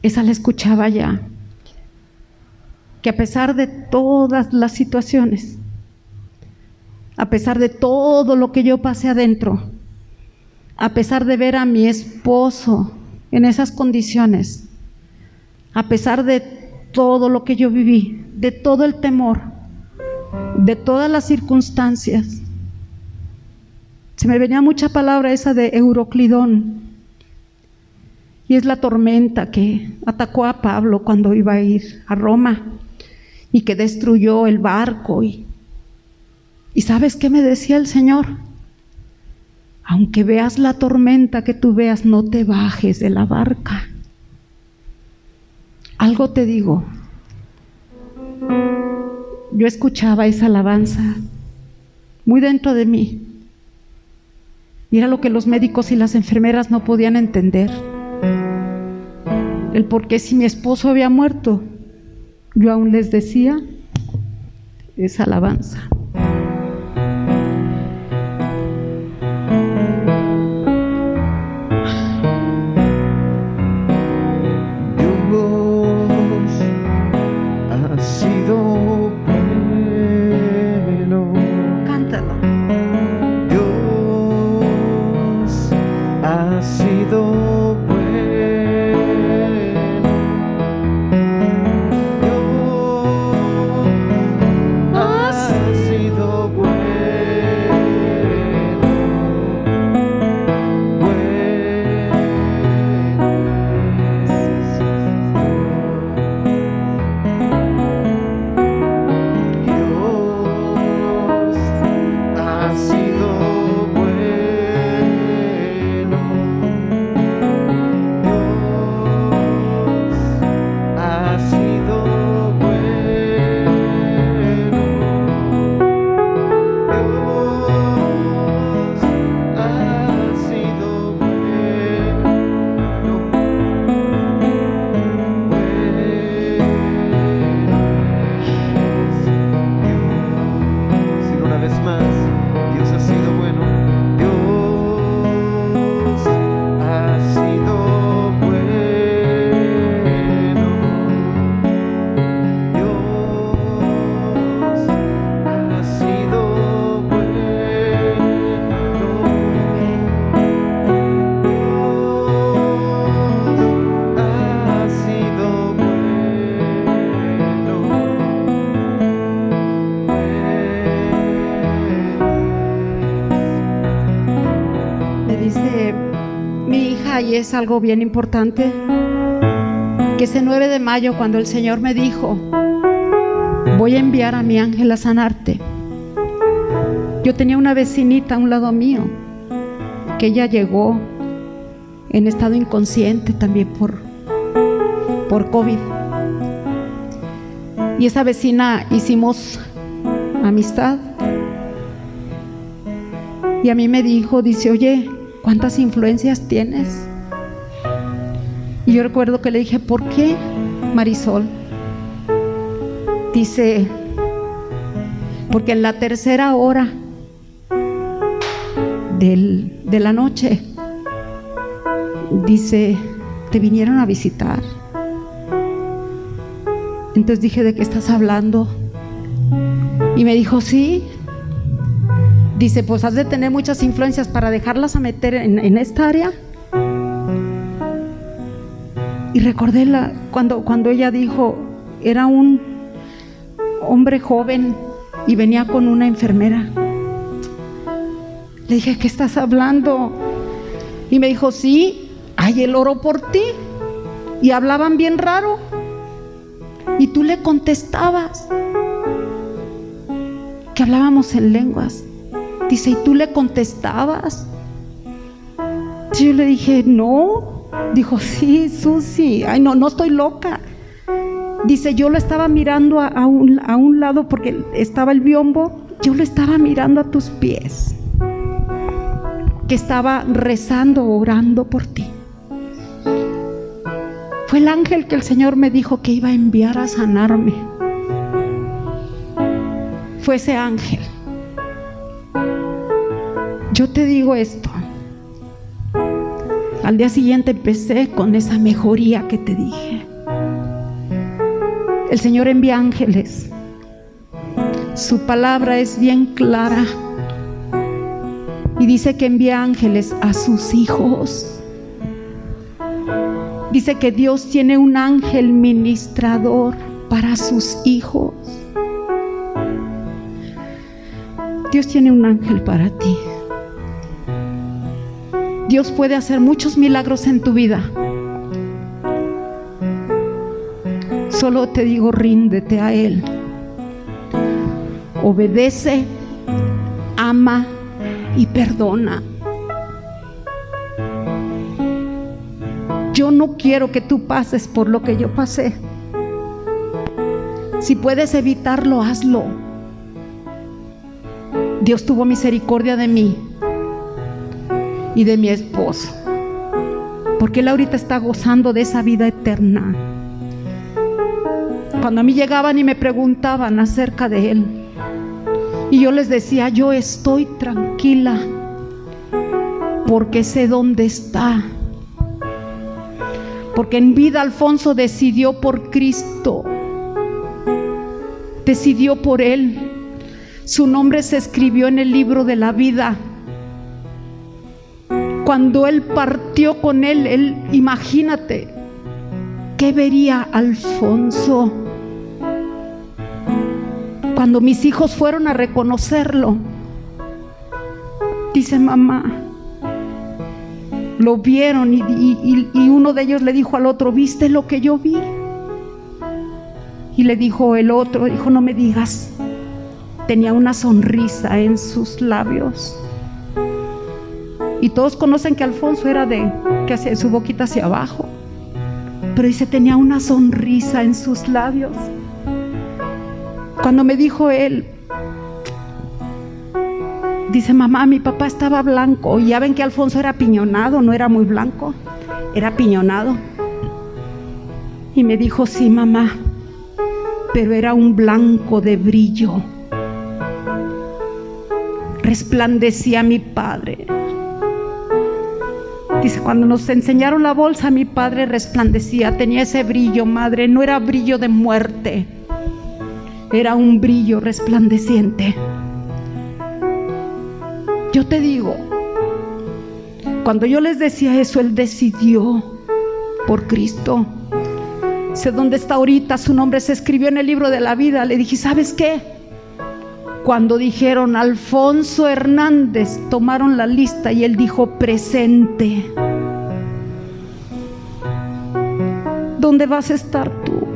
esa la escuchaba ya, que a pesar de todas las situaciones, a pesar de todo lo que yo pasé adentro, a pesar de ver a mi esposo en esas condiciones, a pesar de todo lo que yo viví, de todo el temor, de todas las circunstancias, se me venía mucha palabra esa de Euroclidón, y es la tormenta que atacó a Pablo cuando iba a ir a Roma y que destruyó el barco. Y ¿sabes qué me decía el Señor? Aunque veas la tormenta que tú veas, no te bajes de la barca. Algo te digo, yo escuchaba esa alabanza muy dentro de mí, y era lo que los médicos y las enfermeras no podían entender, el por qué si mi esposo había muerto, yo aún les decía esa alabanza. Dios ha sido dice mi hija, y es algo bien importante, que ese 9 de mayo, cuando el Señor me dijo, voy a enviar a mi ángel a sanarte, yo tenía una vecinita a un lado mío, que ella llegó en estado inconsciente también por COVID. Y esa vecina hicimos amistad. Y a mí me dijo, dice, oye, ¿cuántas influencias tienes? Y yo recuerdo que le dije, ¿por qué, Marisol? Dice, porque en la tercera hora de la noche, dice, te vinieron a visitar. Entonces dije, ¿de qué estás hablando? Y me dijo, sí. Dice, pues has de tener muchas influencias para dejarlas a meter en esta área. Y recordé cuando ella dijo, era un hombre joven y venía con una enfermera. Le dije, ¿qué estás hablando? Y me dijo, sí, ay, él oró por ti. Y hablaban bien raro. Y tú le contestabas que hablábamos en lenguas. Dice, ¿y tú le contestabas? Y yo le dije, no. Dijo, sí, Susi. Ay, no estoy loca. Dice, yo lo estaba mirando a un lado porque estaba el biombo. Yo lo estaba mirando a tus pies, que estaba rezando, orando por ti. Fue el ángel que el Señor me dijo que iba a enviar a sanarme. Fue ese ángel. Yo te digo esto. Al día siguiente empecé con esa mejoría que te dije. El Señor envía ángeles. Su palabra es bien clara. Y dice que envía ángeles a sus hijos. Dice que Dios tiene un ángel ministrador para sus hijos. Dios tiene un ángel para ti. Dios puede hacer muchos milagros en tu vida. Solo te digo, ríndete a Él. Obedece, ama y perdona. Yo no quiero que tú pases por lo que yo pasé. Si puedes evitarlo, hazlo. Dios tuvo misericordia de mí y de mi esposo, porque él ahorita está gozando de esa vida eterna. Cuando a mí llegaban y me preguntaban acerca de él, y yo les decía, yo estoy tranquila porque sé dónde está. Porque en vida Alfonso decidió por Cristo, decidió por Él. Su nombre se escribió en el libro de la vida. Cuando Él partió con Él, imagínate, ¿qué vería Alfonso? Cuando mis hijos fueron a reconocerlo, dice, mamá, lo vieron y uno de ellos le dijo al otro, ¿viste lo que yo vi? Y le dijo el otro, dijo, no me digas. Tenía una sonrisa en sus labios. Y todos conocen que Alfonso era que hacía su boquita hacia abajo. Pero dice, tenía una sonrisa en sus labios. Cuando me dijo él, dice, mamá, mi papá estaba blanco. Y ya ven que Alfonso era piñonado, no era muy blanco, era piñonado. Y me dijo, sí, mamá, pero era un blanco de brillo. Resplandecía mi padre. Dice, cuando nos enseñaron la bolsa, mi padre resplandecía, tenía ese brillo, madre, no era brillo de muerte, era un brillo resplandeciente. Yo te digo, cuando yo les decía eso, él decidió por Cristo. Sé dónde está ahorita, su nombre se escribió en el libro de la vida. Le dije, ¿sabes qué? Cuando dijeron Alfonso Hernández, tomaron la lista y él dijo presente. ¿Dónde vas a estar tú?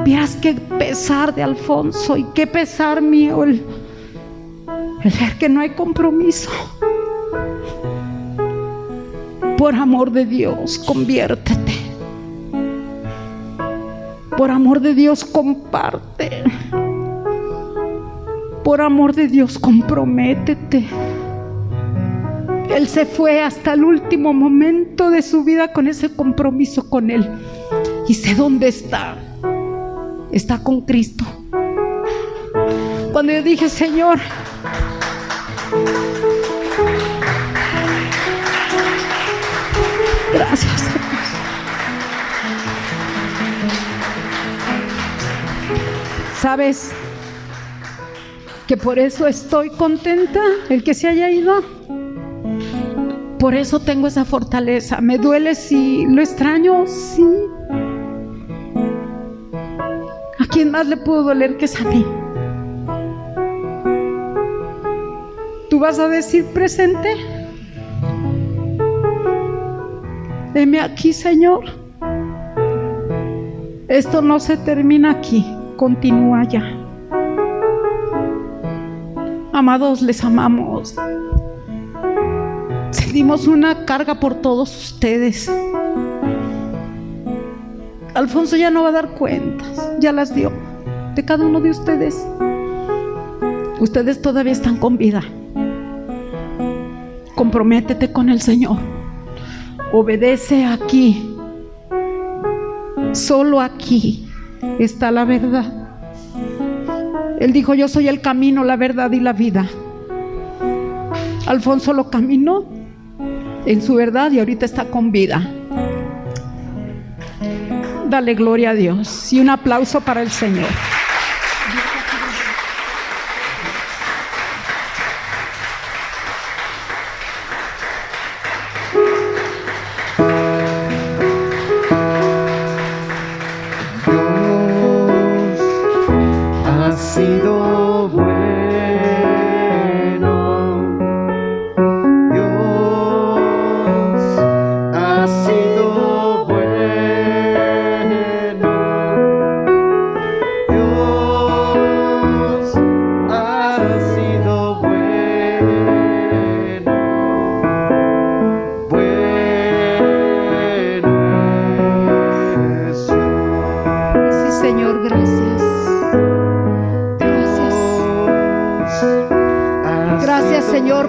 Vieras qué pesar de Alfonso y qué pesar mío el ver que no hay compromiso. Por amor de Dios, conviértete. Por amor de Dios, comparte. Por amor de Dios, comprométete. Él se fue hasta el último momento de su vida con ese compromiso con Él. Y sé dónde está. Está con Cristo. Cuando yo dije, Señor, gracias. ¿Sabes que por eso estoy contenta? El que se haya ido. Por eso tengo esa fortaleza. Me duele si lo extraño, sí. ¿A quién más le pudo doler que es a mí? ¿Tú vas a decir presente? Heme aquí, Señor. Esto no se termina aquí, continúa ya. Amados, les amamos. Sentimos una carga por todos ustedes. Alfonso ya no va a dar cuentas, ya las dio de cada uno de ustedes. Ustedes todavía están con vida. Comprométete con el Señor. Obedece aquí. Solo aquí está la verdad. Él dijo: yo soy el camino, la verdad y la vida. Alfonso lo caminó en su verdad y ahorita está con vida. Dale gloria a Dios y un aplauso para el Señor.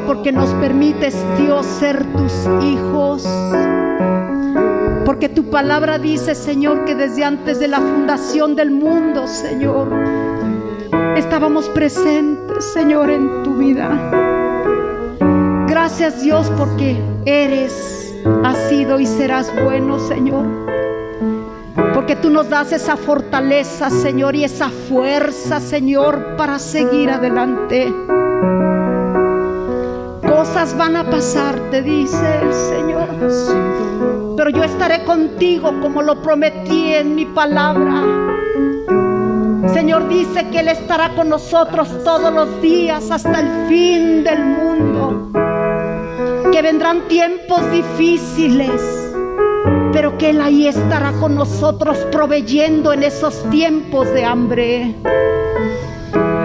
Porque nos permites, Dios, ser tus hijos. Porque tu palabra dice, Señor, que desde antes de la fundación del mundo, Señor, estábamos presentes, Señor, en tu vida. Gracias, Dios, porque eres, has sido y serás bueno, Señor. Porque tú nos das esa fortaleza, Señor, y esa fuerza, Señor, para seguir adelante. Cosas van a pasar, te dice el Señor, pero yo estaré contigo como lo prometí en mi palabra. Señor dice que Él estará con nosotros todos los días hasta el fin del mundo, que vendrán tiempos difíciles, pero que Él ahí estará con nosotros proveyendo en esos tiempos de hambre.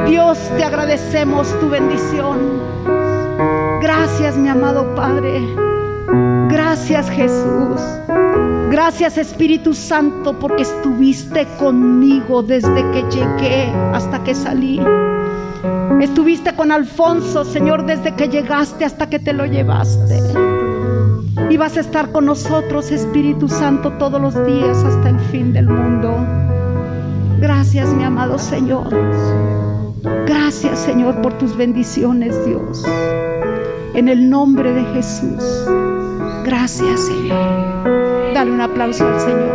Dios, te agradecemos tu bendición. Gracias, mi amado Padre. Gracias, Jesús. Gracias, Espíritu Santo, porque estuviste conmigo desde que llegué hasta que salí. Estuviste con Alfonso, Señor, desde que llegaste hasta que te lo llevaste. Y vas a estar con nosotros, Espíritu Santo, todos los días hasta el fin del mundo. Gracias, mi amado Señor. Gracias, Señor, por tus bendiciones, Dios. En el nombre de Jesús. Gracias, Señor. Dale un aplauso al Señor.